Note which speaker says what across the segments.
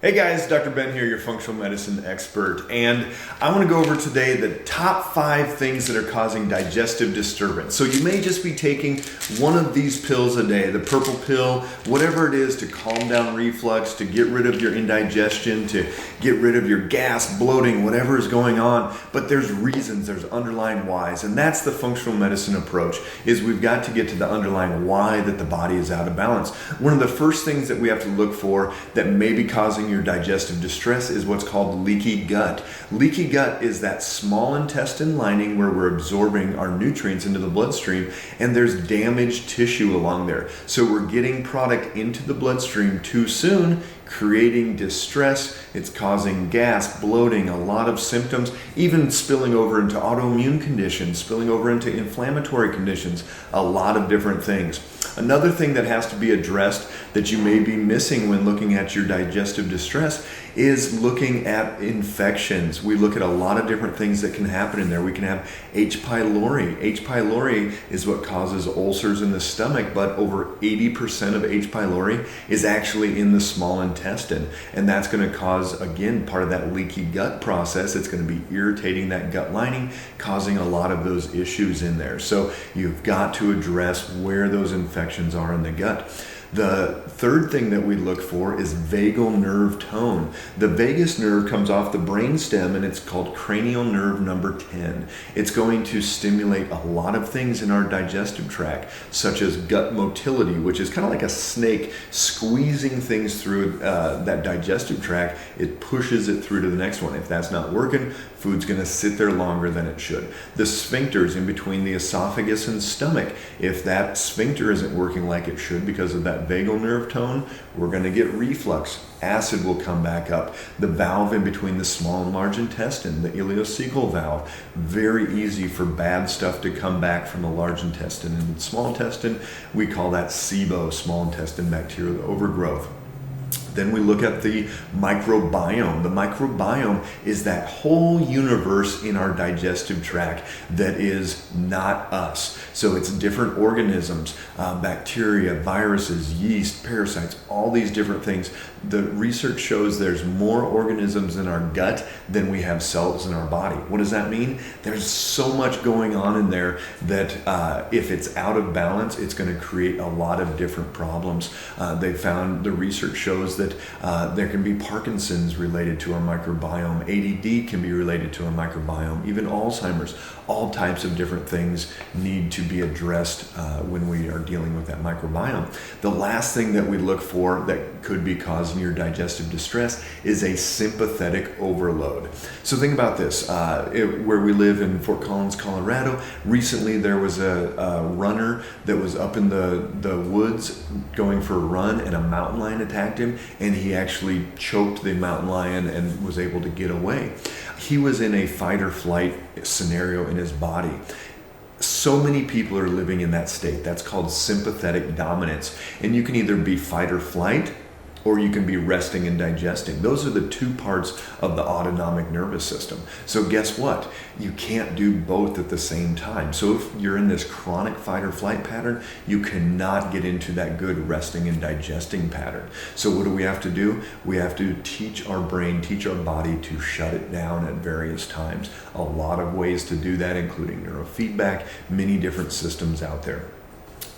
Speaker 1: Hey guys, Dr. Ben here, your functional medicine expert, and I want to go over today the top 5 things that are causing digestive disturbance. So you may just be taking one of these pills a day, the purple pill, whatever it is to calm down reflux, to get rid of your indigestion, to get rid of your gas, bloating, whatever is going on, but there's reasons, there's underlying whys, and that's the functional medicine approach, is we've got to get to the underlying why that the body is out of balance. One of the first things that we have to look for that may be causing your digestive distress is what's called leaky gut. Leaky gut is that small intestine lining where we're absorbing our nutrients into the bloodstream, and there's damaged tissue along there. So we're getting product into the bloodstream too soon, creating distress. It's causing gas, bloating, a lot of symptoms, even spilling over into autoimmune conditions, spilling over into inflammatory conditions, a lot of different things. Another thing that has to be addressed that you may be missing when looking at your digestive distress is looking at infections. We look at a lot of different things that can happen in there. We can have H. pylori. H. pylori is what causes ulcers in the stomach, but over 80% of H. pylori is actually in the small intestine. And that's going to cause, again, part of that leaky gut process. It's going to be irritating that gut lining, causing a lot of those issues in there. So you've got to address where those infections are in the gut. The third thing that we look for is vagal nerve tone. The vagus nerve comes off the brainstem and it's called cranial nerve number 10. It's going to stimulate a lot of things in our digestive tract, such as gut motility, which is kind of like a snake squeezing things through that digestive tract. It pushes it through to the next one. If that's not working, food's going to sit there longer than it should. The sphincters in between the esophagus and stomach, if that sphincter isn't working like it should because of that vagal nerve tone, we're going to get reflux. Acid will come back up. The valve in between the small and large intestine, the ileocecal valve, very easy for bad stuff to come back from the large intestine. And the small intestine, we call that SIBO, small intestine bacterial overgrowth. Then we look at the microbiome. The microbiome is that whole universe in our digestive tract that is not us. So it's different organisms, bacteria, viruses, yeast, parasites, all these different things. The research shows there's more organisms in our gut than we have cells in our body. What does that mean? There's so much going on in there that if it's out of balance, it's going to create a lot of different problems. They found, the research shows that there can be Parkinson's related to our microbiome, ADD can be related to our microbiome, even Alzheimer's. All types of different things need to be addressed when we are dealing with that microbiome. The last thing that we look for that could be causing your digestive distress is a sympathetic overload. So think about this, where we live in Fort Collins, Colorado, recently there was a runner that was up in the woods going for a run, and a mountain lion attacked him, and he actually choked the mountain lion and was able to get away. He was in a fight or flight scenario in his body. So many people are living in that state. That's called sympathetic dominance. And you can either be fight or flight, or you can be resting and digesting. Those are the two parts of the autonomic nervous system. So guess what? You can't do both at the same time. So if you're in this chronic fight or flight pattern, you cannot get into that good resting and digesting pattern. So what do we have to do? We have to teach our brain, teach our body to shut it down at various times. A lot of ways to do that, including neurofeedback, many different systems out there.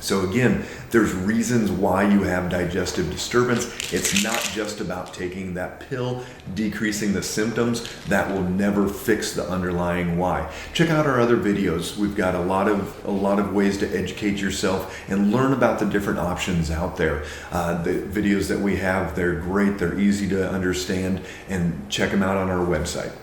Speaker 1: So again, there's reasons why you have digestive disturbance. It's not just about taking that pill, decreasing the symptoms. That will never fix the underlying why. Check out our other videos. We've got a lot of ways to educate yourself and learn about the different options out there. The videos that we have, they're great, they're easy to understand, and check them out on our website.